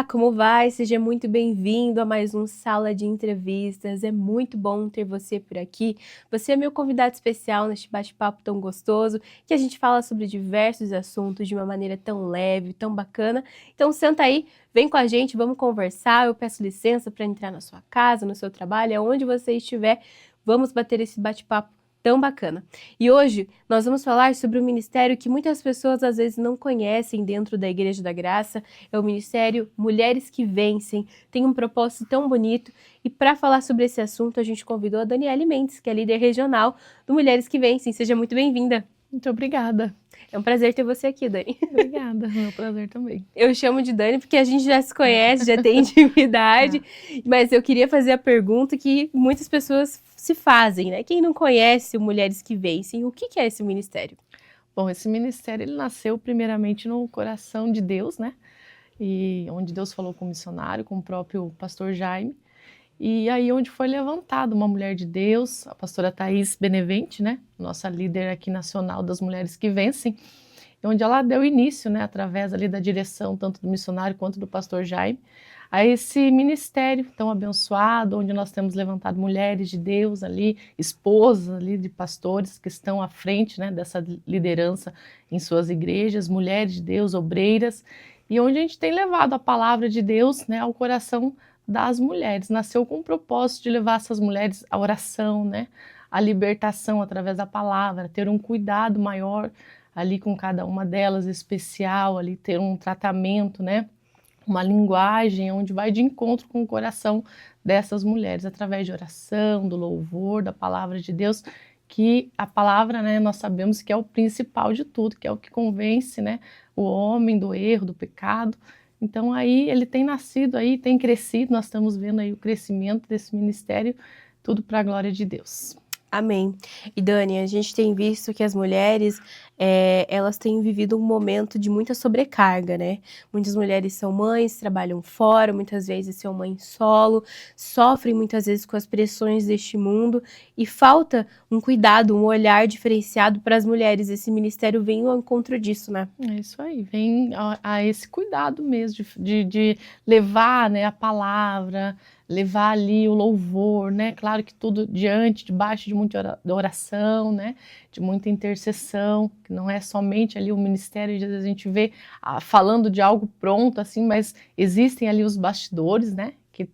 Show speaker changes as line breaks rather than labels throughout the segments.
Olá, como vai? Seja muito bem-vindo a mais um Sala de Entrevistas. É muito bom ter você por aqui. Você é meu convidado especial neste bate-papo tão gostoso, que a gente fala sobre diversos assuntos de uma maneira tão leve, tão bacana. Então senta aí, vem com a gente, vamos conversar. Eu peço licença para entrar na sua casa, no seu trabalho, aonde você estiver. Vamos bater esse bate-papo tão bacana. E hoje nós vamos falar sobre um ministério que muitas pessoas às vezes não conhecem dentro da Igreja da Graça. É o Ministério Mulheres que Vencem. Tem um propósito tão bonito. E para falar sobre esse assunto, a gente convidou a Daniele Mendes, que é líder regional do Mulheres que Vencem. Seja muito bem-vinda.
Muito obrigada.
É um prazer ter você aqui, Dani.
Obrigada, meu prazer também.
Eu chamo de Dani porque a gente já se conhece, já tem intimidade, mas eu queria fazer a pergunta que muitas pessoas se fazem, né? Quem não conhece o Mulheres que Vencem, o que é esse ministério?
Bom, esse ministério ele nasceu primeiramente no coração de Deus, né? E onde Deus falou com o missionário, com o próprio pastor Jaime. E aí onde foi levantada uma mulher de Deus, a pastora Thaís Benevente, né? Nossa líder aqui nacional das Mulheres que Vencem, onde ela deu início, né, através ali da direção tanto do missionário quanto do pastor Jaime, a esse ministério tão abençoado, onde nós temos levantado mulheres de Deus ali, esposas ali de pastores que estão à frente, né, dessa liderança em suas igrejas, mulheres de Deus, obreiras, e onde a gente tem levado a palavra de Deus, né, ao coração das mulheres. Nasceu com o propósito de levar essas mulheres à oração, né, à libertação através da palavra, ter um cuidado maior ali com cada uma delas especial, ali ter um tratamento, né? Uma linguagem onde vai de encontro com o coração dessas mulheres, através de oração, do louvor, da palavra de Deus, que a palavra, né, nós sabemos que é o principal de tudo, que é o que convence, né, o homem do erro, do pecado. Então aí ele tem nascido aí, tem crescido, nós estamos vendo aí o crescimento desse ministério, tudo para a glória de Deus.
Amém. E Dani, a gente tem visto que as mulheres, elas têm vivido um momento de muita sobrecarga, né? Muitas mulheres são mães, trabalham fora, muitas vezes são mães solo, sofrem muitas vezes com as pressões deste mundo e falta um cuidado, um olhar diferenciado para as mulheres. Esse ministério vem ao encontro disso, né?
É isso aí, vem a esse cuidado mesmo de levar, né, a palavra, levar ali o louvor, né? Claro que tudo debaixo de muita oração, né? De muita intercessão, que não é somente ali o ministério, às vezes a gente vê falando de algo pronto, assim, mas existem ali os bastidores, né? Que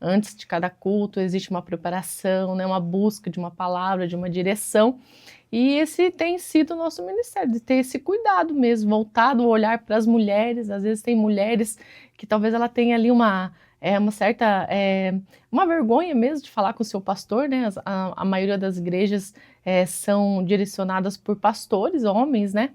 antes de cada culto existe uma preparação, né? Uma busca de uma palavra, de uma direção. E esse tem sido o nosso ministério, de ter esse cuidado mesmo, voltado o olhar para as mulheres. Às vezes tem mulheres que talvez ela tenha ali uma certa, uma vergonha mesmo de falar com o seu pastor, né? A maioria das igrejas são direcionadas por pastores, homens, né?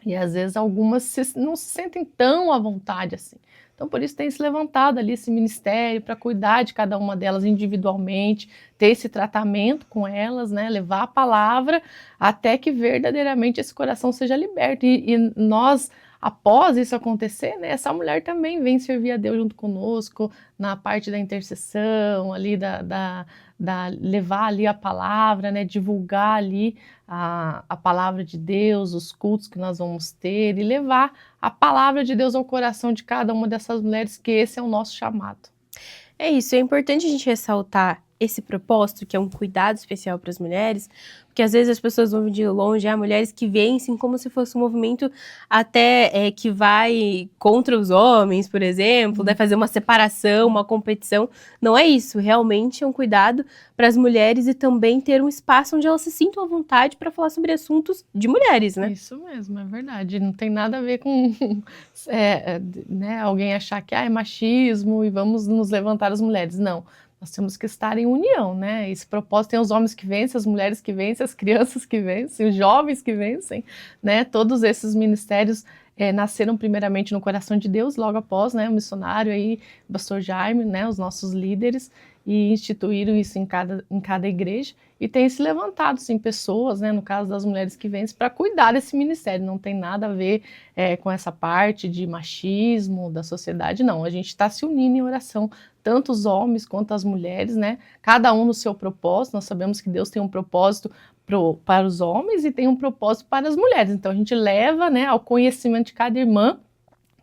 E às vezes algumas não se sentem tão à vontade assim. Então, por isso tem se levantado ali esse ministério para cuidar de cada uma delas individualmente, ter esse tratamento com elas, né? Levar a palavra até que verdadeiramente esse coração seja liberto. E nós, após isso acontecer, né, essa mulher também vem servir a Deus junto conosco na parte da intercessão, ali da levar ali a palavra, né, divulgar ali a palavra de Deus, os cultos que nós vamos ter e levar a palavra de Deus ao coração de cada uma dessas mulheres, que esse é o nosso chamado.
É isso, é importante a gente ressaltar esse propósito, que é um cuidado especial para as mulheres, porque às vezes as pessoas vão de longe, mulheres que vencem como se fosse um movimento até que vai contra os homens, por exemplo, né, fazer uma separação, uma competição. Não é isso, realmente é um cuidado para as mulheres e também ter um espaço onde elas se sintam à vontade para falar sobre assuntos de mulheres, né?
Isso mesmo, é verdade. Não tem nada a ver com né, alguém achar que é machismo e vamos nos levantar as mulheres. Não. Nós temos que estar em união, né? Esse propósito tem os homens que vencem, as mulheres que vencem, as crianças que vencem, os jovens que vencem, né? Todos esses ministérios nasceram primeiramente no coração de Deus, logo após, né, o missionário aí, o pastor Jaime, né, os nossos líderes, e instituíram isso em cada igreja, e tem se levantado, sim, pessoas, né, no caso das mulheres que vencem, para cuidar desse ministério. Não tem nada a ver com essa parte de machismo da sociedade, não. A gente está se unindo em oração, tanto os homens quanto as mulheres, né, cada um no seu propósito. Nós sabemos que Deus tem um propósito para os homens e tem um propósito para as mulheres. Então a gente leva, né, ao conhecimento de cada irmã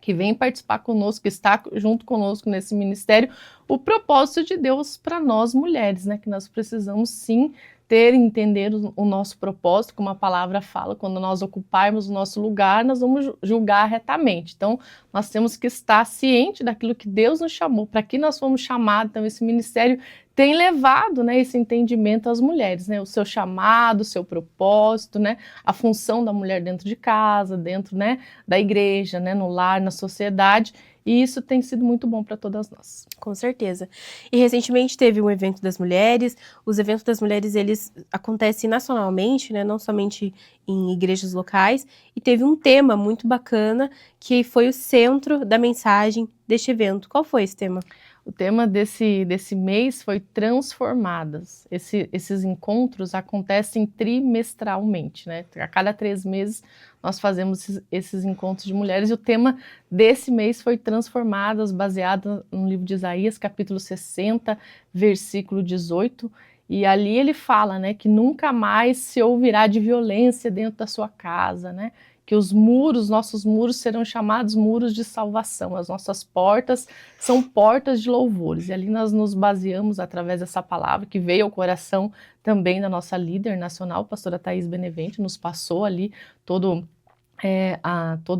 que vem participar conosco, que está junto conosco nesse ministério, o propósito de Deus para nós mulheres, né? Que nós precisamos sim entender o nosso propósito, como a palavra fala, quando nós ocuparmos o nosso lugar, nós vamos julgar retamente. Então, nós temos que estar ciente daquilo que Deus nos chamou, para que nós fomos chamados. Então, esse ministério tem levado, né, esse entendimento às mulheres, né, o seu chamado, o seu propósito, né, a função da mulher dentro de casa, dentro, né, da igreja, né, no lar, na sociedade. E isso tem sido muito bom para todas nós.
Com certeza. E recentemente teve um evento das mulheres. Os eventos das mulheres, eles acontecem nacionalmente, né? Não somente em igrejas locais. E teve um tema muito bacana, que foi o centro da mensagem deste evento. Qual foi esse tema?
O tema desse mês foi Transformadas. Esses encontros acontecem trimestralmente, né? A cada 3 meses nós fazemos esses encontros de mulheres, e o tema desse mês foi Transformadas, baseado no livro de Isaías, capítulo 60, versículo 18. E ali ele fala, né, que nunca mais se ouvirá de violência dentro da sua casa, né? Que os muros, nossos muros, serão chamados muros de salvação. As nossas portas são portas de louvores. E ali nós nos baseamos através dessa palavra que veio ao coração também da nossa líder nacional, pastora Thaís Benevente, nos passou ali todo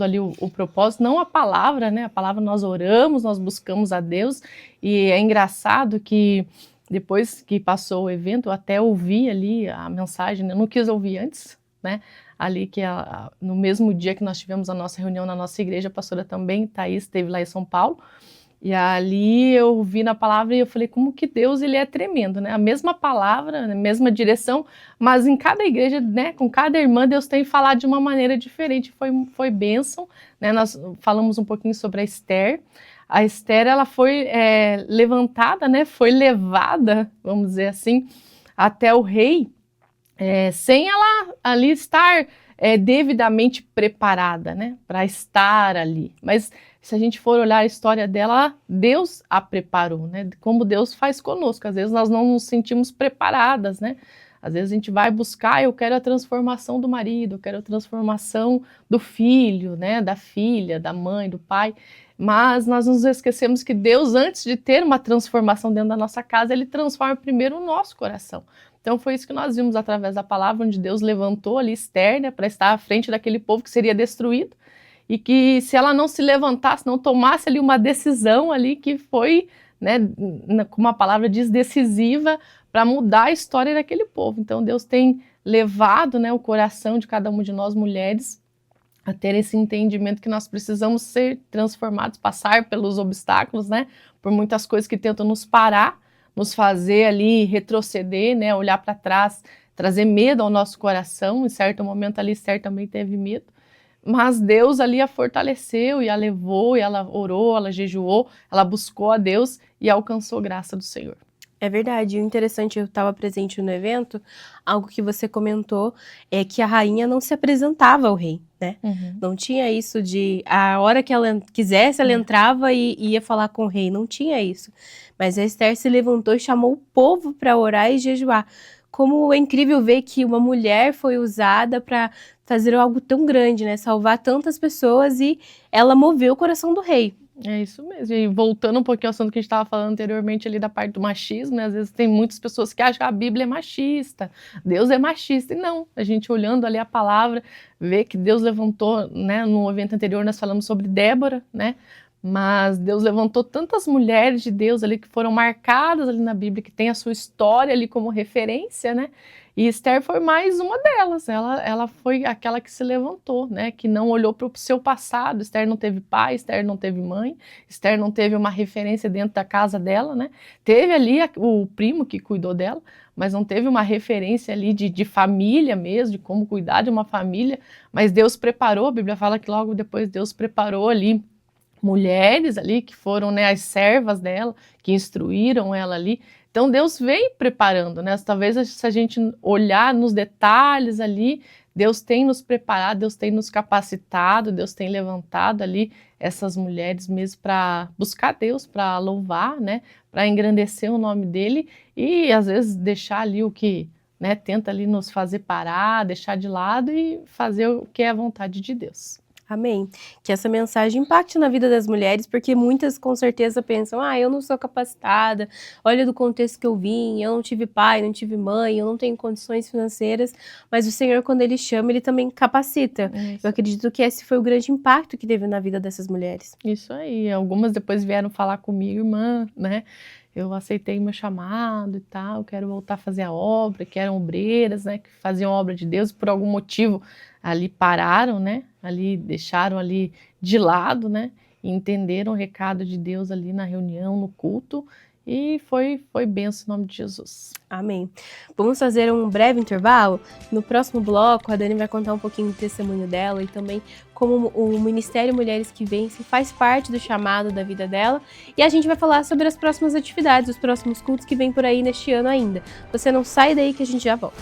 ali o propósito, não a palavra, né? A palavra nós oramos, nós buscamos a Deus, e é engraçado que depois que passou o evento, eu até ouvi ali a mensagem, eu não quis ouvir antes, né? Ali que no mesmo dia que nós tivemos a nossa reunião na nossa igreja, a pastora também, Thaís, esteve lá em São Paulo, e ali eu vi na palavra e eu falei, como que Deus, ele é tremendo, né? A mesma palavra, a mesma direção, mas em cada igreja, né, com cada irmã, Deus tem falado de uma maneira diferente. Foi bênção, né? Nós falamos um pouquinho sobre a Esther. A Esther, ela foi levantada, né? Foi levada, vamos dizer assim, até o rei, sem ela ali estar devidamente preparada, né, para estar ali. Mas se a gente for olhar a história dela, Deus a preparou, né, como Deus faz conosco. Às vezes nós não nos sentimos preparadas, né, às vezes a gente vai buscar, eu quero a transformação do marido, eu quero a transformação do filho, né, da filha, da mãe, do pai, mas nós nos esquecemos que Deus, antes de ter uma transformação dentro da nossa casa, ele transforma primeiro o nosso coração. Então foi isso que nós vimos através da palavra, onde Deus levantou ali Esther, né, para estar à frente daquele povo que seria destruído, e que se ela não se levantasse, não tomasse ali uma decisão ali que foi, né, como a palavra diz, decisiva para mudar a história daquele povo. Então Deus tem levado, né, o coração de cada uma de nós mulheres a ter esse entendimento que nós precisamos ser transformados, passar pelos obstáculos, né, por muitas coisas que tentam nos parar, nos fazer ali retroceder, né, olhar para trás, trazer medo ao nosso coração. Em certo momento ali, Esther também teve medo, mas Deus ali a fortaleceu e a levou, e ela orou, ela jejuou, ela buscou a Deus e alcançou graça do Senhor.
É verdade, e o interessante, eu estava presente no evento, algo que você comentou é que a rainha não se apresentava ao rei, né? Não tinha isso de, a hora que ela quisesse, ela entrava e ia falar com o rei, não tinha isso. Mas a Esther se levantou e chamou o povo para orar e jejuar. Como é incrível ver que uma mulher foi usada para fazer algo tão grande, né? Salvar tantas pessoas, e ela moveu o coração do rei.
É isso mesmo. E voltando um pouquinho ao assunto que a gente estava falando anteriormente ali da parte do machismo, né? Às vezes tem muitas pessoas que acham que a Bíblia é machista, Deus é machista. E não, a gente olhando ali a palavra, vê que Deus levantou, né? No evento anterior nós falamos sobre Débora, né? Mas Deus levantou tantas mulheres de Deus ali que foram marcadas ali na Bíblia, que tem a sua história ali como referência, né? E Esther foi mais uma delas. Ela foi aquela que se levantou, né? Que não olhou para o seu passado. Esther não teve pai, Esther não teve mãe, Esther não teve uma referência dentro da casa dela, né? Teve ali o primo que cuidou dela, mas não teve uma referência ali de família mesmo, de como cuidar de uma família. Mas Deus preparou, a Bíblia fala que logo depois Deus preparou ali mulheres ali que foram, né, as servas dela, que instruíram ela ali. Então Deus vem preparando, né? Talvez se a gente olhar nos detalhes ali, Deus tem nos preparado, Deus tem nos capacitado, Deus tem levantado ali essas mulheres mesmo para buscar Deus, para louvar, né? Para engrandecer o nome dele, e às vezes deixar ali o que, né, tenta ali nos fazer parar, deixar de lado e fazer o que é a vontade de Deus.
Amém. Que essa mensagem impacte na vida das mulheres, porque muitas com certeza pensam, eu não sou capacitada, olha do contexto que eu vim, eu não tive pai, não tive mãe, eu não tenho condições financeiras, mas o Senhor, quando Ele chama, Ele também capacita. Eu acredito que esse foi o grande impacto que teve na vida dessas mulheres.
Isso aí, algumas depois vieram falar comigo, irmã, né? Eu aceitei meu chamado e tal, quero voltar a fazer a obra, que eram obreiras, né, que faziam obra de Deus, por algum motivo ali pararam, né, ali deixaram ali de lado, né, e entenderam o recado de Deus ali na reunião, no culto, e foi bênção em nome de Jesus.
Amém. Vamos fazer um breve intervalo. No próximo bloco, a Dani vai contar um pouquinho do testemunho dela e também como o Ministério Mulheres que Vencem faz parte do chamado da vida dela. E a gente vai falar sobre as próximas atividades, os próximos cultos que vem por aí neste ano ainda. Você não sai daí que a gente já volta.